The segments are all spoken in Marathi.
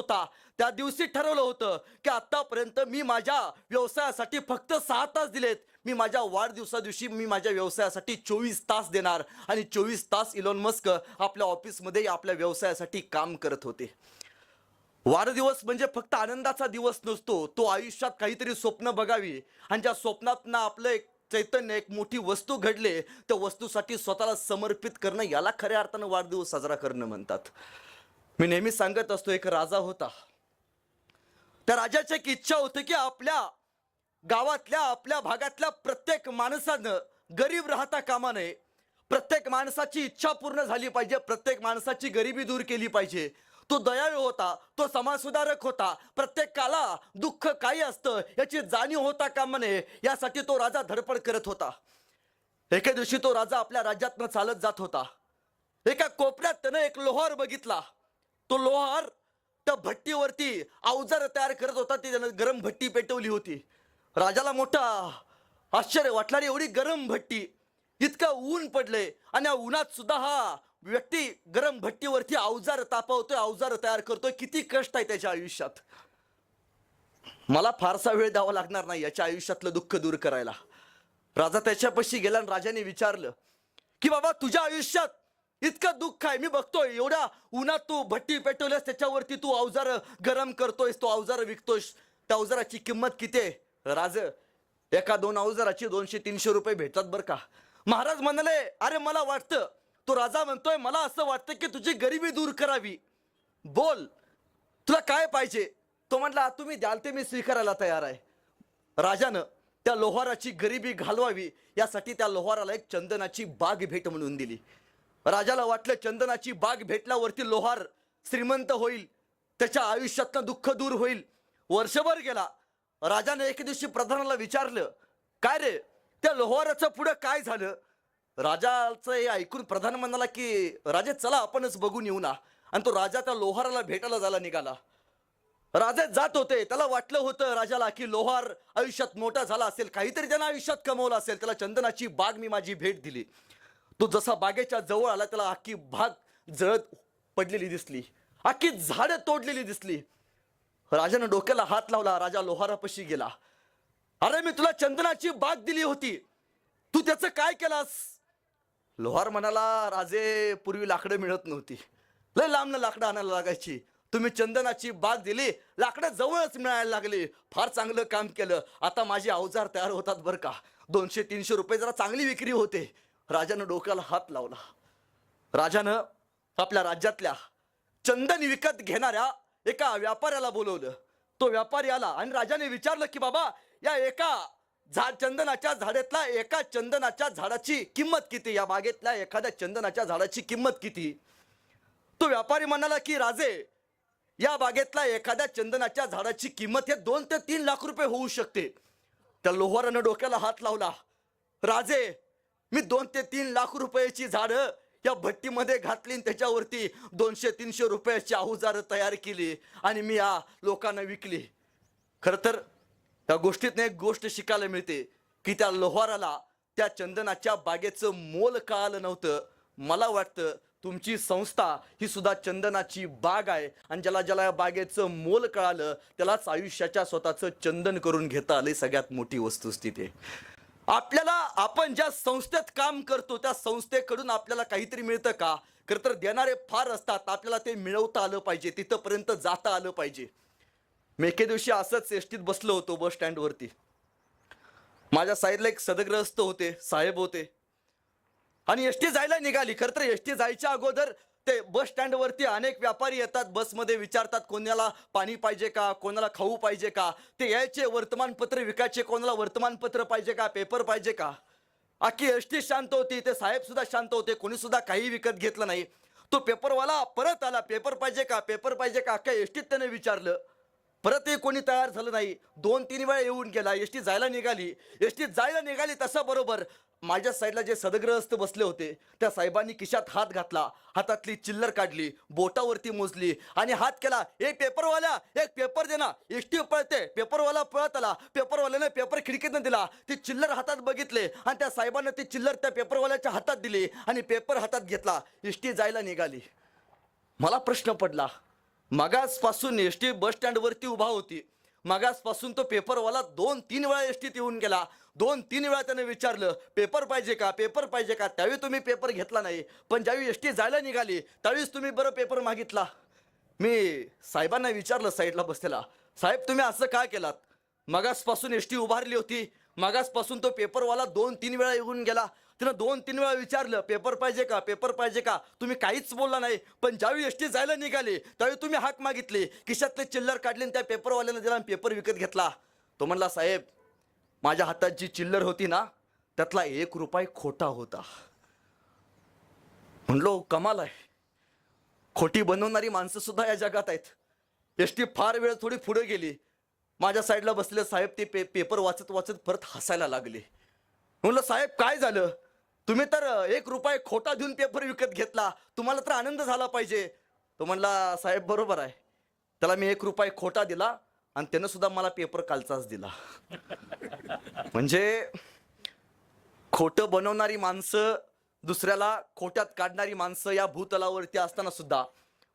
होता त्या दिवशी ठरवलं होतं की आतापर्यंत मी माझ्या व्यवसायासाठी फक्त 6 तास दिलेत. मी माझ्या वाढदिवसा दिवशी मी माझ्या व्यवसायासाठी 24 तास देणार आणि 24 तास इलॉन मस्क आपल्या ऑफिसमध्ये आपल्या व्यवसायासाठी काम करत होते. वाढदिवस म्हणजे फक्त आनंदाचा दिवस नसतो, तो आयुष्यात काहीतरी स्वप्न बघावी आणि ज्या स्वप्नात आपलं एक चैतन्य, एक मोठी वस्तू घडले, त्या वस्तूसाठी स्वतःला समर्पित करणं याला खऱ्या अर्थानं वाढदिवस साजरा करणं म्हणतात. मी नेहमी सांगत असतो, एक राजा होता. त्या राजाची एक इच्छा होती की आपल्या गावातल्या, आपल्या भागातल्या प्रत्येक माणसानं गरीब राहता कामा नये. प्रत्येक माणसाची इच्छा पूर्ण झाली पाहिजे, प्रत्येक माणसाची गरिबी दूर केली पाहिजे. तो दयाळू होता, तो समाजसुधारक होता. प्रत्येकाला दुःख काही असतं याची जाणीव होता कामा नये, यासाठी तो राजा धडपड करत होता. एके दिवशी तो राजा आपल्या राज्यातनं चालत जात होता. एका कोपऱ्यात त्यानं एक लोहार बघितला. तो लोहार त्या भट्टीवरती अवजार तयार करत होता. ती त्यानं गरम भट्टी पेटवली होती. राजाला मोठा आश्चर्य वाटला, एवढी गरम भट्टी, इतकं ऊन पडले आणि या उन्हात सुद्धा हा व्यक्ती गरम भट्टीवरती अवजार तापवतोय, अवजार तयार करतोय. किती कष्ट आहे त्याच्या आयुष्यात. मला फारसा वेळ द्यावा लागणार नाही याच्या आयुष्यातलं दुःख दूर करायला. राजा त्याच्यापाशी गेला आणि राजाने विचारलं की बाबा, तुझ्या आयुष्यात इतकं दुःख आहे, मी बघतोय एवढ्या उन्हात तू भट्टी पेटवल्यास, त्याच्यावरती तू अवजार गरम करतोयस, तो अवजार विकतोयस, त्या अवजाराची किंमत किती आहे? राज, एका दोन अवजाराची 200-300 रुपये भेटतात बरं का. महाराज म्हणाले, अरे मला वाटतं, तो राजा म्हणतोय, मला असं वाटतं की तुझी गरिबी दूर करावी. बोल, तुला काय पाहिजे? तो म्हटला, तुम्ही द्याल ते मी स्वीकारायला तयार आहे. राजानं त्या लोहाराची गरिबी घालवावी यासाठी त्या लोहाराला एक चंदनाची बाग भेट म्हणून दिली. राजाला वाटलं चंदनाची बाग भेटल्यावरती लोहार श्रीमंत होईल, त्याच्या आयुष्यातनं दुःख दूर होईल. वर्षभर गेला. राजाने एक दिवशी प्रधानाला विचारलं, काय रे, त्या लोहाराचं पुढं काय झालं? राजाचं हे ऐकून प्रधान म्हणाला की राजे, चला आपणच बघून येऊ ना. आणि तो राजा त्या लोहाराला भेटायला जायला निघाला. राजे जात होते, त्याला वाटलं होतं राजाला की लोहार आयुष्यात मोठा झाला असेल, काहीतरी त्यानं आयुष्यात कमवलं असेल, त्याला चंदनाची बाग मी माझी भेट दिली. तो जसा बागेच्या जवळ आला, त्याला अख्खी बाग जळत पडलेली दिसली, अख्खी झाडं तोडलेली दिसली. राजानं डोक्याला हात लावला. राजा लोहारापाशी गेला. अरे, मी तुला चंदनाची बाग दिली होती, तू त्याचं काय केलास? लोहार म्हणाला, राजे, पूर्वी लाकडं मिळत नव्हती, लय लांबनं लाकडं आणायला लागायची. तुम्ही चंदनाची बाग दिली, लाकडं जवळच मिळायला लागली. फार चांगलं काम केलं. आता माझे अवजार तयार होतात बरं का. 200-300 रुपये जरा चांगली विक्री होते. राजानं डोक्याला हात लावला. राजानं आपल्या राज्यातल्या चंदन विकत घेणाऱ्या एका व्यापाऱ्याला बोलवलं. तो व्यापारी आला आणि राजाने विचारलं की बाबा, या एका चंदनाच्या झाडातल्या एका चंदनाच्या झाडाची किंमत किती? या बागेतल्या एखाद्या चंदनाच्या झाडाची किंमत किती? तो व्यापारी म्हणाला की राजे, या बागेतल्या एखाद्या चंदनाच्या झाडाची किंमत हे 2 ते 3 लाख रुपये होऊ शकते. त्या लोहारानं डोक्याला हात लावला. राजे, मी 2 ते 3 लाख रुपयाची झाडं या भट्टीमध्ये घातली, त्याच्यावरती 200-300 रुपयाची अवजारं तयार केली आणि मी या लोकांना विकली. खरं तर त्या गोष्टीतनं एक गोष्ट शिकायला मिळते की त्या लोहाराला त्या चंदनाच्या बागेचं मोल कळालं नव्हतं. मला वाटतं तुमची संस्था ही सुद्धा चंदनाची बाग आहे आणि ज्याला ज्याला या बागेचं मोल कळालं त्यालाच आयुष्याच्या स्वतःचं चंदन करून घेता आले. सगळ्यात मोठी वस्तुस्थिती आपल्याला, आपण ज्या संस्थेत काम करतो त्या संस्थेकडून आपल्याला काहीतरी मिळतं का? खरं तर देणारे फार असतात, आपल्याला ते मिळवता आलं पाहिजे, तिथंपर्यंत जाता आलं पाहिजे. मी एके दिवशी असंच एसटीत बसलो होतो, बस स्टँडवरती. माझ्या साईडला एक सदग्रस्त होते, साहेब होते आणि एसटी जायला निघाली. खरं तर एसटी जायच्या अगोदर ते बस स्टँडवरती अनेक व्यापारी येतात, बसमध्ये विचारतात कोणाला पाणी पाहिजे का, कोणाला खाऊ पाहिजे का. ते यायचे, वर्तमानपत्र विकायचे, कोणाला वर्तमानपत्र पाहिजे का, पेपर पाहिजे का. अख्खी एसटी शांत होती, ते साहेब सुद्धा शांत होते, कोणी सुद्धा काही विकत घेतलं नाही. तो पेपरवाला परत आला, पेपर पाहिजे का, पेपर पाहिजे का. अख्ख्या एसटीत त्याने विचारलं, परतही कोणी तयार झालं नाही. 2-3 वेळा येऊन गेला. एसटी जायला निघाली तसं बरोबर माझ्या साईडला जे सदग्रस्त बसले होते त्या साहेबांनी खिशात हात घातला, हातातली चिल्लर काढली, बोटावरती मोजली आणि हात केला, ए पेपरवाल्या, एक पेपर दे ना. एसटी पळते. पेपरवाला पळत आला. पेपरवाल्याने पेपर खिडकीतनं दिला. ती चिल्लर हातात बघितले आणि त्या साहेबांना ती चिल्लर त्या पेपरवाल्याच्या हातात दिली आणि पेपर हातात घेतला. एसटी जायला निघाली. मला प्रश्न पडला, मगासपासून एस टी बस स्टँडवरती उभा होती. मगासपासून तो पेपरवाला 2-3 वेळा एस टीत येऊन गेला. 2-3 वेळा त्याने विचारलं, पेपर पाहिजे का, पेपर पाहिजे का. त्यावेळी तुम्ही पेपर घेतला नाही, पण ज्यावेळी एस टी जायला निघाली त्यावेळीच तुम्ही बरं पेपर मागितला. मी साहेबांना विचारलं साईडला बसलेला, साहेब तुम्ही असं का केलात? मगासपासून एस टी उभारली होती, मगासपासून तो पेपरवाला 2-3 वेळा येऊन गेला. तिनं 2-3 वेळा विचारलं, पेपर पाहिजे का, पेपर पाहिजे का. तुम्ही काहीच बोलला नाही, पण ज्यावेळी एस टी जायला निघाली त्यावेळी तुम्ही हाक मागितली, खिशातले चिल्लर काढली आणि त्या पेपरवाल्यानं दिला आणि पेपर विकत घेतला. तो म्हणला, साहेब माझ्या हातात जी चिल्लर होती ना त्यातला 1 रुपया खोटा होता. म्हणलो कमाल आहे, खोटी बनवणारी माणसं सुद्धा या जगात आहेत. एस टी फार वेळ थोडी पुढे गेली. माझ्या साईडला बसले साहेब ते पेपर वाचत वाचत परत हसायला लागले. म्हणलं साहेब काय झालं, तुम्ही तर 1 रुपया खोटा देऊन पेपर विकत घेतला, तुम्हाला तर आनंद झाला पाहिजे. तो म्हणला, साहेब बरोबर आहे, त्याला मी 1 रुपया खोटा दिला आणि त्यानं सुद्धा मला पेपर कालचाच दिला. म्हणजे खोटं बनवणारी माणसं, दुसऱ्याला खोट्यात काढणारी माणसं या भूतलावरती असताना सुद्धा,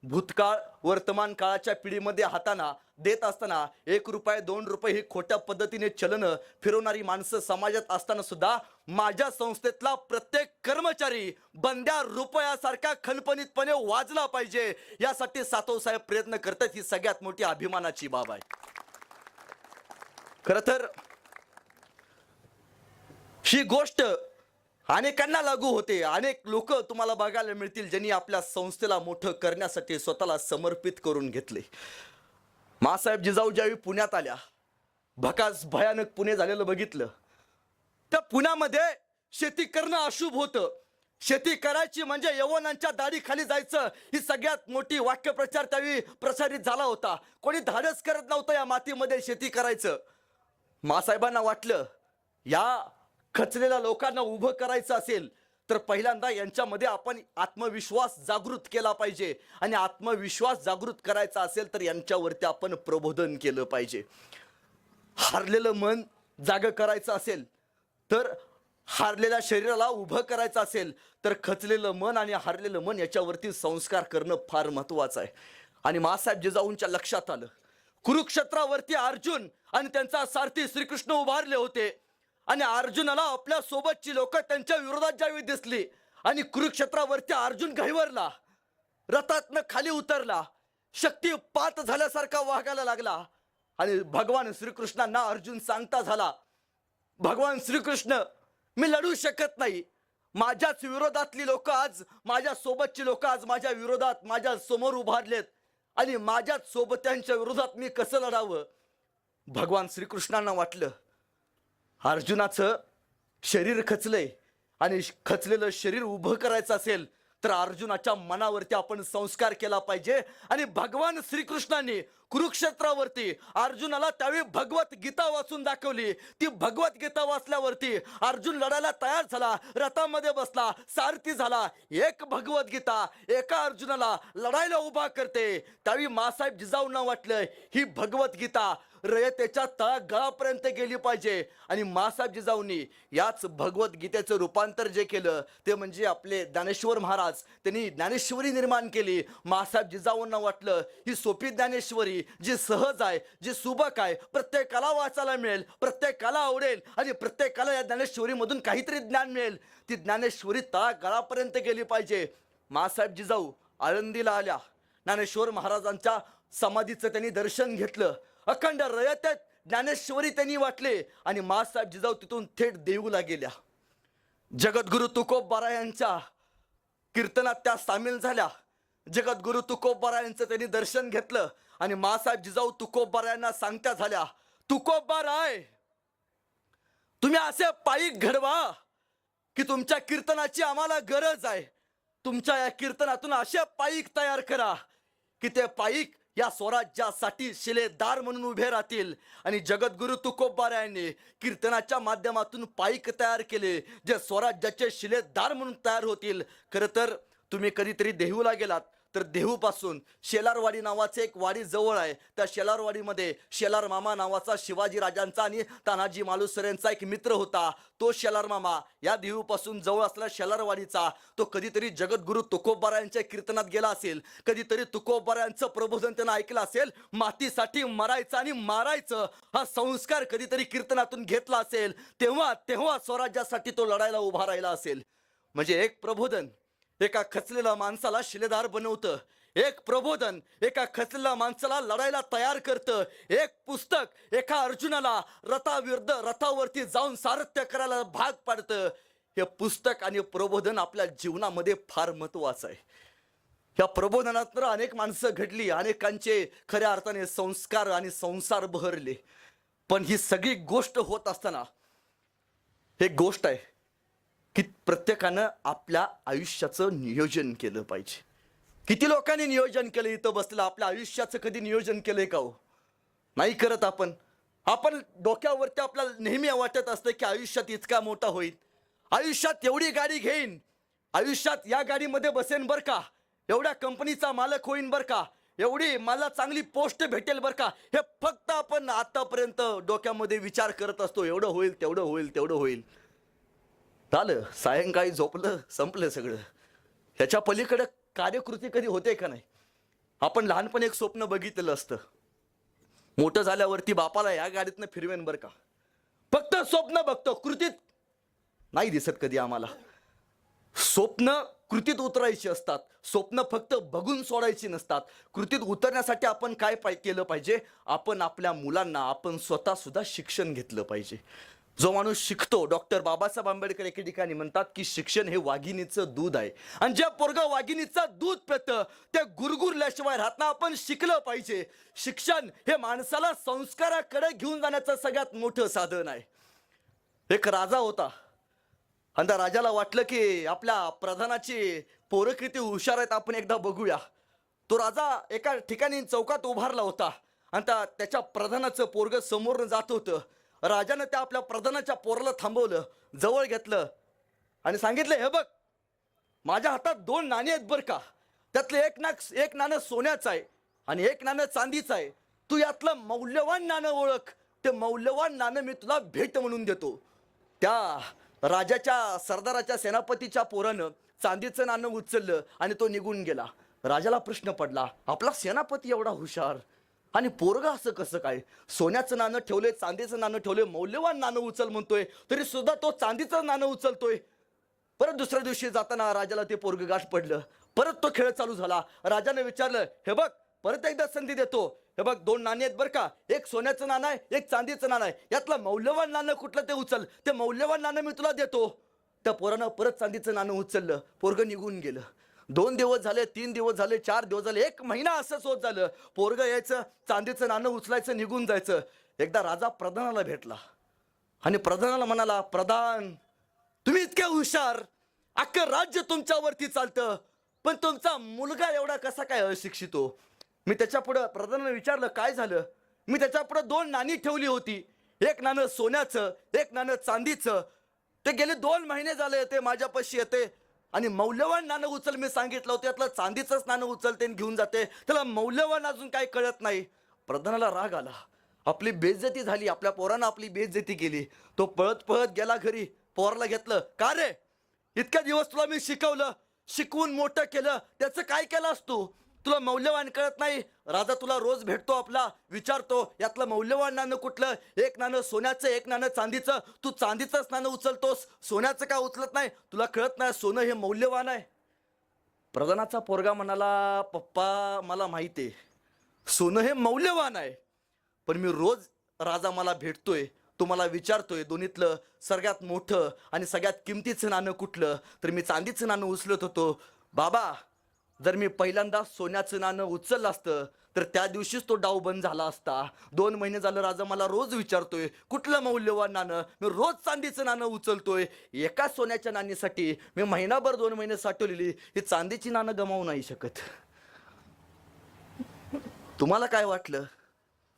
भूतकाळ वर्तमान काळाच्या पिढीमध्ये हाताना देत असताना 1 रुपया 2 रुपये ही खोट्या पद्धतीने चलन फिरवणारी माणसं समाजात असताना सुद्धा माझ्या संस्थेतला प्रत्येक कर्मचारी बंद्या रुपयासारखा खणपणीतपणे वाजला पाहिजे, यासाठी सातवसाहेब प्रयत्न करतात. ही सगळ्यात मोठी अभिमानाची बाब आहे. खरं तर ही गोष्ट अनेकांना लागू होते. अनेक लोक तुम्हाला बघायला मिळतील ज्यांनी आपल्या संस्थेला मोठं करण्यासाठी स्वतःला समर्पित करून घेतले. मासाहेब जिजाऊ ज्यावेळी पुण्यात आल्या, भकास भयानक पुणे झालेलं बघितलं. त्या पुण्यामध्ये शेती करणं अशुभ होतं. शेती करायची म्हणजे यवनांच्या दाढीखाली जायचं, ही सगळ्यात मोठी वाक्यप्रचार त्यावेळी प्रसारित झाला होता. कोणी धाडस करत नव्हतं या मातीमध्ये शेती करायचं. मासाहेबांना वाटलं या खचलेल्या लोकांना उभं करायचं असेल तर पहिल्यांदा यांच्यामध्ये आपण आत्मविश्वास जागृत केला पाहिजे, आणि आत्मविश्वास जागृत करायचा असेल तर यांच्यावरती आपण प्रबोधन केलं पाहिजे. हारलेलं मन जागं करायचं असेल तर, हारलेल्या शरीराला उभं करायचं असेल तर खचलेलं मन आणि हारलेलं मन याच्यावरती संस्कार करणं फार महत्वाचं आहे. आणि मासाहेब जिजाऊंच्या लक्षात आलं, कुरुक्षेत्रावरती अर्जुन आणि त्यांचा सारथी श्रीकृष्ण उभारले होते, आणि अर्जुनाला आपल्या सोबतची लोक त्यांच्या विरोधात ज्यावेळी दिसली आणि कुरुक्षेत्रावरती अर्जुन घाईवरला, रथातनं खाली उतरला, शक्तिपात झाल्यासारखा वागायला लागला. आणि भगवान श्रीकृष्णांना अर्जुन सांगता झाला, भगवान श्रीकृष्ण मी लढू शकत नाही, माझ्याच विरोधातली लोक आज, माझ्या सोबतची लोक आज माझ्या विरोधात माझ्या समोर उभारलेत, आणि माझ्याच सोबत्यांच्या विरोधात मी कसं लढावं. भगवान श्रीकृष्णांना वाटलं अर्जुनाचं शरीर खचलंय, आणि खचलेलं शरीर उभं करायचं असेल तर अर्जुनाच्या मनावरती आपण संस्कार केला पाहिजे. आणि भगवान श्रीकृष्णांनी कुरुक्षेत्रावरती अर्जुनाला त्यावेळी भगवत गीता वाचून दाखवली. ती भगवत गीता वाचल्यावरती अर्जुन लढायला तयार झाला, रथामध्ये बसला, सारथी झाला. एक भगवत गीता एका अर्जुनाला लढायला उभा करते. त्यावेळी मासाहेब जिजाऊंना वाटलं ही भगवत गीता रयतेच्या तळागाळापर्यंत गेली पाहिजे. आणि मासाहेब जिजाऊंनी याच भगवत गीतेचं रूपांतर जे केलं ते म्हणजे आपले ज्ञानेश्वर महाराज, त्यांनी ज्ञानेश्वरी निर्माण केली. मासाहेब जिजाऊंना वाटलं ही सोपी ज्ञानेश्वरी, जी सहज आहे, जी सुबक आहे, प्रत्येकाला वाचायला मिळेल, प्रत्येकाला आवडेल, आणि प्रत्येकाला या ज्ञानेश्वरीमधून काहीतरी ज्ञान मिळेल. ती ज्ञानेश्वरी तळागाळापर्यंत गेली पाहिजे. मासाहेब जिजाऊ आळंदीला आल्या, ज्ञानेश्वर महाराजांच्या समाधीचं त्यांनी दर्शन घेतलं. अखंड रयतेत ज्ञानेश्वरी त्यांनी वाटले, आणि मासाहेब जिजाऊ तिथून थेट देऊला गेल्या. जगद्गुरु तुकोबा यांच्या कीर्तनात त्या सामील झाल्या. जगद्गुरु तुकोबा यांचं त्यांनी दर्शन घेतलं, आणि मासाहेब जिजाऊ तुकोबा यांना सांगत्या झाल्या, तुकोबा राय तुम्ही असे पायीक घडवा की तुमच्या कीर्तनाची आम्हाला गरज आहे. तुमच्या या कीर्तनातून असे पायीक तयार करा की ते पायीक या स्वराज्यासाठी शिलेदार म्हणून उभे राहतील. आणि जगद्गुरु तुकोबा यांनी कीर्तनाच्या माध्यमातून पाईक तयार केले, जे स्वराज्याचे शिलेदार म्हणून तयार होतील. खरं तर तुम्ही कधीतरी देहूला गेलात तर देहूपासून शेलारवाडी नावाचे एक वाडी जवळ आहे. त्या शेलारवाडीमध्ये शेलार मामा नावाचा शिवाजी राजांचा आणि तानाजी मालुसरेंचा एक मित्र होता. तो शेलार मामा या देहूपासून जवळ असलेल्या शेलारवाडीचा तो कधीतरी जगद्गुरु तुकोबारायांच्या कीर्तनात गेला असेल, कधीतरी तुकोबारायांचं प्रबोधन त्यानं ऐकलं असेल. मातीसाठी मरायचं आणि मारायचं हा संस्कार कधीतरी कीर्तनातून घेतला असेल. तेव्हा तेव्हा स्वराज्यासाठी तो लढायला उभा राहिला असेल. म्हणजे एक प्रबोधन एका खचलेल्या माणसाला शिलेदार बनवतं. एक प्रबोधन एका खचलेल्या माणसाला लढायला तयार करतं. एक पुस्तक एका अर्जुनाला रथाविरुद्ध रथावरती जाऊन सारथ्य करायला भाग पाडतं. हे पुस्तक आणि प्रबोधन आपल्या जीवनामध्ये फार महत्वाचं आहे. या प्रबोधनात अनेक माणसं घडली, अनेकांचे खऱ्या अर्थाने संस्कार आणि संसार बहरले. पण ही सगळी गोष्ट होत असताना एक गोष्ट आहे की प्रत्येकानं आपल्या आयुष्याचं नियोजन केलं पाहिजे. किती लोकांनी नियोजन केलं इथं बसलेलं? आपल्या आयुष्याचं कधी नियोजन केलंय का हो? नाही करत आपण. डोक्यावरती आपल्याला नेहमी वाटत असतं की आयुष्यात इतका मोठा होईल, आयुष्यात एवढी गाडी घेईन, आयुष्यात या गाडीमध्ये बसेन बर का, एवढ्या कंपनीचा मालक होईन बर का, एवढी मला चांगली पोस्ट भेटेल बर का. हे फक्त आपण आतापर्यंत डोक्यामध्ये विचार करत असतो. एवढं होईल, तेवढं होईल, तेवढं होईल. झालं, सायंकाळी झोपलं, संपलं सगळं. ह्याच्या पलीकडे कार्यकृती कधी होते का नाही? आपण लहानपणी एक स्वप्न बघितलेलं असतं, मोठं झाल्यावरती बापाला या गाडीतनं फिरवेन बर का. फक्त स्वप्न बघतो, कृतीत नाही दिसत कधी आम्हाला. स्वप्न कृतीत उतरायची असतात. स्वप्न फक्त बघून सोडायची नसतात. कृतीत उतरण्यासाठी आपण काय केलं पाहिजे? आपण आपल्या मुलांना, आपण स्वतः सुद्धा शिक्षण घेतलं पाहिजे. जो माणूस शिकतो, डॉक्टर बाबासाहेब आंबेडकर एके ठिकाणी म्हणतात की शिक्षण हे वाघिणीचं दूध आहे. आणि जे पोरगं वाघिणीचं दूध पितं ते गुरगुरल्याशिवाय राहत नाही. आपण शिकलं पाहिजे. शिक्षण हे माणसाला संस्काराकडे घेऊन जाण्याचं सगळ्यात मोठं साधन आहे. एक राजा होता आणि त्या राजाला वाटलं की आपल्या प्रधानाची पोरं किती हुशार आहेत, आपण एकदा बघूया. तो राजा एका ठिकाणी चौकात उभारला होता आणि त्याच्या प्रधानाचं पोरगं समोरनं जात होतं. राजानं त्या आपल्या प्रधानाच्या पोराला थांबवलं, जवळ घेतलं आणि सांगितलं, हे बघ, माझ्या हातात 2 नाणी आहेत बरं का. त्यातलं एक नाणं सोन्याचं आहे आणि एक नाणं चांदीचं आहे. तू यातलं मौल्यवान नाणं ओळख. ते मौल्यवान नाणं मी तुला भेट म्हणून देतो. त्या राजाच्या सरदाराच्या सेनापतीच्या पोरानं चांदीचं नाणं उचललं आणि तो निघून गेला. राजाला प्रश्न पडला, आपला सेनापती एवढा हुशार आणि पोरगा असं कसं काय? सोन्याचं नाणं ठेवलंय, चांदीचं नाणं ठेवलंय, मौल्यवान नाणं उचल म्हणतोय, तरी सुद्धा तो चांदीचं नाणं उचलतोय. परत दुसऱ्या दिवशी जाताना राजाला ते पोरग गाठ पडलं. परत तो खेळ चालू झाला. राजाने विचारलं, हे बघ, परत एकदा संधी देतो, हे बघ 2 नाणी आहेत बरं का, एक सोन्याचं नाणं आहे, एक चांदीचं नाणं आहे, यातलं मौल्यवान नाणं कुठलं ते उचल, ते मौल्यवान नाणं मी तुला देतो. त्या पोरानं परत चांदीचं नाणं उचललं, पोरग निघून गेलं. 2 दिवस झाले, 3 दिवस झाले, 4 दिवस झाले, 1 महिना असंच होत झालं. पोरग यायचं, चांदीचं नाणं उचलायचं, निघून जायचं. एकदा राजा प्रधानाला भेटला आणि प्रधानाला म्हणाला, प्रधान, तुम्ही इतके हुशार, अख्खं राज्य तुमच्यावरती चालतं, पण तुमचा मुलगा एवढा कसा काय अशिक्षित हो? मी त्याच्या पुढं प्रधानाने विचारलं, काय झालं? मी त्याच्या पुढं 2 नाणी ठेवली होती, एक नाणं सोन्याचं, एक नाणं चांदीचं. ते गेले 2 महिने झाले ते माझ्यापाशी येते आणि मौल्यवान नाणं उचल मी सांगितलं होतं, त्यातलं चांदीचंच नाणं उचलते आणि घेऊन जाते. त्याला मौल्यवान अजून काय कळत नाही. प्रधानाला राग आला. आपली बेइज्जती झाली, आपल्या पोरानं आपली बेइज्जती केली. तो पळत पळत गेला घरी. पोराला घेतलं, का रे, इतक्या दिवस तुला मी शिकवलं, शिकवून मोठं केलं, त्याचं काय केलंस तू? तुला मौल्यवान कळत नाही? राजा तुला रोज भेटतो, आपला विचारतो, यातलं मौल्यवान नाणं कुठलं? एक नाणं सोन्याचं, एक नाणं चांदीचं. तू चांदीचंच नाणं उचलतोस, सोन्याचं का उचलत नाही? तुला कळत नाही सोनं हे मौल्यवान आहे? प्रधानाचा पोरगा म्हणाला, पप्पा, मला माहिती आहे सोनं हे मौल्यवान आहे, पण मी रोज राजा मला भेटतोय, तो मला विचारतोय दोन्हीतलं सगळ्यात मोठं आणि सगळ्यात किमतीचं नाणं कुठलं? तर मी चांदीचं नाणं उचलत होतो. बाबा, जर मी पहिल्यांदा सोन्याचं नाणं उचललं असतं तर त्या दिवशीच तो डाव बंद झाला असता. 2 महिने झालं राजा मला रोज विचारतोय कुठलं मौल्यवान नाणं. मी रोज चांदीचं नाणं उचलतोय. एका सोन्याच्या नाण्यासाठी मी महिनाभर 2 महिने साठवलेली ही चांदीची नाणं गमावू नाही शकत. तुम्हाला काय वाटलं?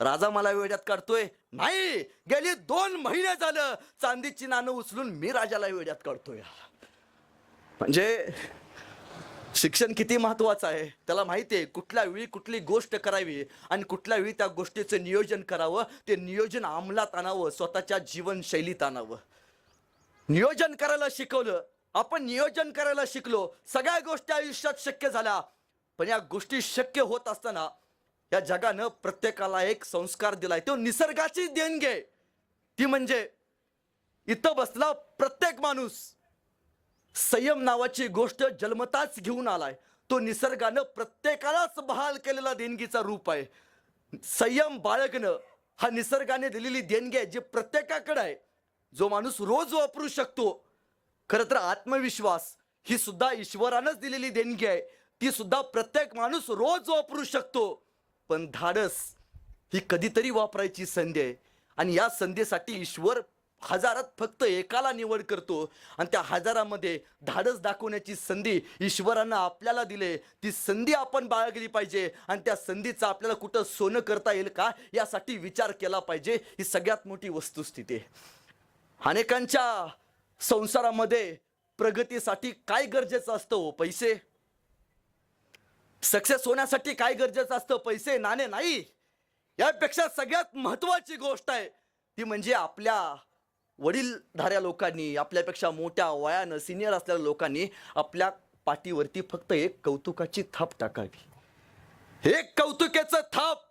राजा मला वेड्यात काढतोय? नाही, गेली 2 महिने झालं चांदीची नाणं उचलून मी राजाला वेड्यात काढतोय. म्हणजे शिक्षण किती महत्वाचं आहे त्याला माहिती आहे, कुठल्या वेळी कुठली गोष्ट करावी आणि कुठल्या वेळी त्या गोष्टीचं नियोजन करावं, ते नियोजन अंमलात आणावं, स्वतःच्या जीवनशैलीत आणावं. नियोजन करायला शिकवलं, आपण नियोजन करायला शिकलो, सगळ्या गोष्टी आयुष्यात शक्य झाल्या. पण या गोष्टी शक्य होत असताना या जगानं प्रत्येकाला एक संस्कार दिलाय, तो निसर्गाची देणगी आहे. ती म्हणजे इथं बसला प्रत्येक माणूस संयम नावाची गोष्ट जन्मताच घेऊन आलाय. तो निसर्गानं प्रत्येकालाच बहाल केलेला देणगीचा रूप आहे. संयम बाळगणं हा निसर्गाने दिलेली देणगी आहे, जी प्रत्येकाकडे आहे, जो माणूस रोज वापरू शकतो. खरं तर आत्मविश्वास ही सुद्धा ईश्वरानंच दिलेली देणगी आहे, ती सुद्धा प्रत्येक माणूस रोज वापरू शकतो. पण धाडस ही कधीतरी वापरायची संधी आहे, आणि या संधीसाठी ईश्वर हजारात फक्त एकाला निवड करतो, आणि त्या हजारामध्ये धाडस दाखवण्याची संधी ईश्वरानं आपल्याला दिले. ती संधी आपण बाळगली पाहिजे, आणि त्या संधीचं आपल्याला कुठं सोनं करता येईल का यासाठी विचार केला पाहिजे. ही सगळ्यात मोठी वस्तुस्थिती आहे. अनेकांच्या संसारामध्ये प्रगतीसाठी काय गरजेचं असतं हो? पैसे. सक्सेस होण्यासाठी काय गरजेचं असतं? पैसे, नाणे नाही. यापेक्षा सगळ्यात महत्वाची गोष्ट आहे ती म्हणजे आपल्या वडीलधाऱ्या लोकांनी, आपल्यापेक्षा मोठ्या वयानं सिनियर असलेल्या लोकांनी आपल्या पाठीवरती फक्त एक कौतुकाची थाप टाकावी. एक कौतुकाचं थाप,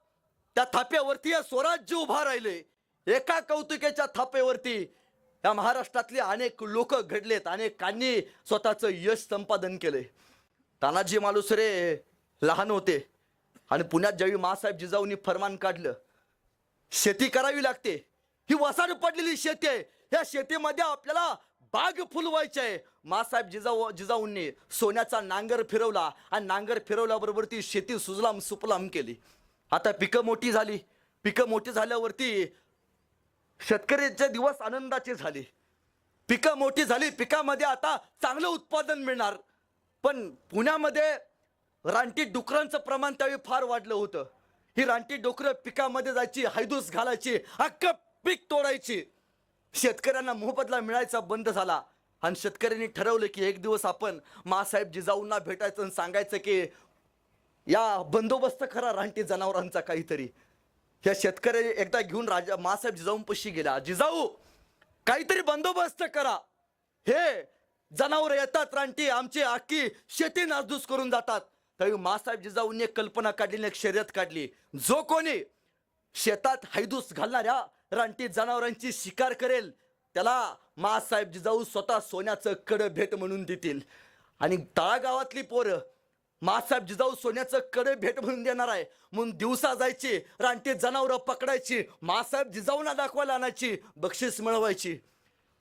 त्या थाप्यावरती हे स्वराज्य उभा राहिले. एका कौतुकाच्या थापेवरती या महाराष्ट्रातले अनेक लोक घडलेत, अनेकांनी स्वतःचं यश संपादन केले. तानाजी मालुसरे लहान होते आणि पुण्यात ज्यावेळी मासाहेब जिजाऊंनी फरमान काढलं, शेती करावी लागते, ही वसाड पडलेली शेती आहे, या शेतीमध्ये आपल्याला बाग फुलवायची आहे. मासाहेब जिजाऊंनी सोन्याचा नांगर फिरवला, आणि नांगर फिरवल्याबरोबर ती शेती सुजलाम सुफलाम केली. आता पिकं मोठी झाली. पिकं मोठी झाल्यावरती शेतकऱ्याचे दिवस आनंदाचे झाले. पिकं मोठी झाली, पिकामध्ये आता चांगलं उत्पादन मिळणार. पण पुण्यामध्ये रानटी डुकरांचं प्रमाण त्यावेळी फार वाढलं होतं. ही रानटी डुकरं पिकामध्ये जायची, हैदूस घालायची, अख्खं पीक तोडायची. शेतकऱ्यांना मोबदला मिळायचा बंद झाला, आणि शेतकऱ्यांनी ठरवलं की एक दिवस आपण मासाहेब जिजाऊंना भेटायचं आणि सांगायचं की या बंदोबस्त करा रानटी जनावरांचा काहीतरी. या शेतकरी एकदा घेऊन राजा मासाहेब जिजाऊंपाशी गेला. जिजाऊ, काहीतरी बंदोबस्त करा, हे जनावर येतात रानटी, आमची अख्खी शेती नासधूस करून जातात. त्यावेळी मासाहेब जिजाऊंनी एक कल्पना काढली, एक शर्यत काढली. जो कोणी शेतात हैदूस घालणाऱ्या रानटी जनावरांची शिकार करेल त्याला मासाहेब जिजाऊ स्वतः सोन्याचं कड भेट म्हणून देतील. आणि तळागावातली पोरं मासाहेब जिजाऊ सोन्याचं कडे भेट म्हणून देणार आहे म्हणून दिवसा जायची, रानटी जनावरं पकडायची, मासाहेब जिजाऊंना दाखवायला आणायची, बक्षीस मिळवायची.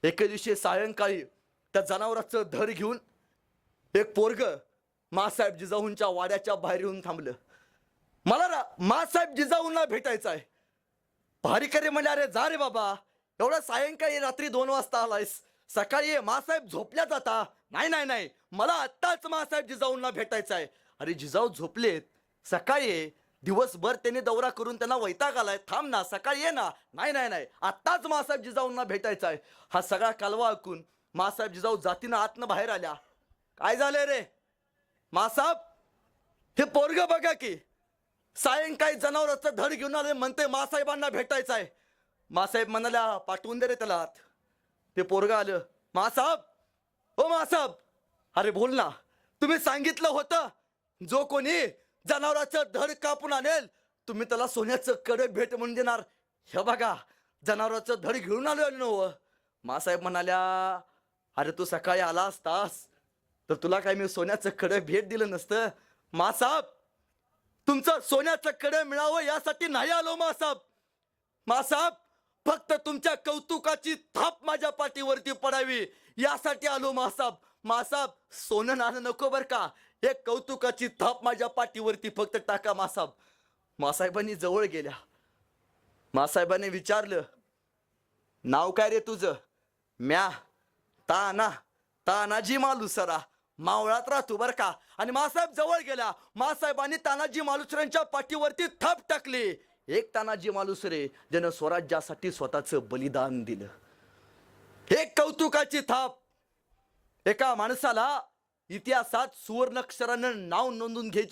एके दिवशी सायंकाळी त्या जनावराचं धड घेऊन एक पोरग मासाहेब जिजाऊंच्या वाड्याच्या बाहेर येऊन थांबलं. मला मासाहेब जिजाऊंना भेटायचं आहे. भारीकरी म्हणले, अरे जा रे बाबा, एवढा सायंकाळी रात्री 2 वाजता आलायस, सकाळी मासाहेब झोपल्या जाता. नाही नाही नाही, मला आत्ताच मासाहेब जिजाऊंना भेटायचं आहे. अरे जिजाऊ झोपलेत, सकाळी दिवसभर त्यांनी दौरा करून त्यांना वैताग आलाय, थांब ना, सकाळी ये ना. नाही नाही नाही, आत्ताच मासाहेब जिजाऊंना भेटायचं आहे. हा सगळा कालवा ऐकून मासाहेब जिजाऊ जातीनं आतनं बाहेर आल्या. काय झालंय रे मासाहेब? हे पोरग बघा की सायंकाळी जनावराचं धड घेऊन आले, म्हणते मासाहेबांना भेटायचं आहे. मासाहेब म्हणाल्या, पाठवून दे रे त्याला आत. ते पोरग आलं. मासाहेब, ओ मासाहेब, अरे बोल ना, तुम्ही सांगितलं होतं जो कोणी जनावराचं धड कापून आणेल तुम्ही त्याला सोन्याचं कडे भेट म्हणून देणार. हे बघा जनावराचं धड घेऊन आलो नव. मासाहेब म्हणाल्या, अरे तू सकाळी आला असतास तर तुला काय मी सोन्याचं कडे भेट दिलं नसतं. मासाहेब, तुमचं सोन्याचं कडे मिळावं यासाठी नाही आलो मासाहेब. मासाहेब, फक्त तुमच्या कौतुकाची थाप माझ्या पाठीवरती पडावी यासाठी आलो मासाहेब. मासाहेब, सोनं नाणं नको बर का, एक कौतुकाची थाप माझ्या पाठीवरती फक्त टाका मासाहेब. मासाहेबांनी जवळ गेल्या. मासाहेबांनी विचारलं, नाव काय रे तुझं? म्या तानाजी मालुसरा, मावळात राहतो बर का. आणि मासाहेब जवळ गेल्या. मासाहेबांनी तानाजी मालुसऱ्यांच्या पाठीवरती थाप टाकली. एक तानाजी मालुसरे ज्यानं स्वराज्यासाठी स्वतःचं बलिदान दिलं. एक कौतुकाची थाप. एका माणसाला इतिहासात सुवर्णाक्षरानं नाव नोंदून घ्यायची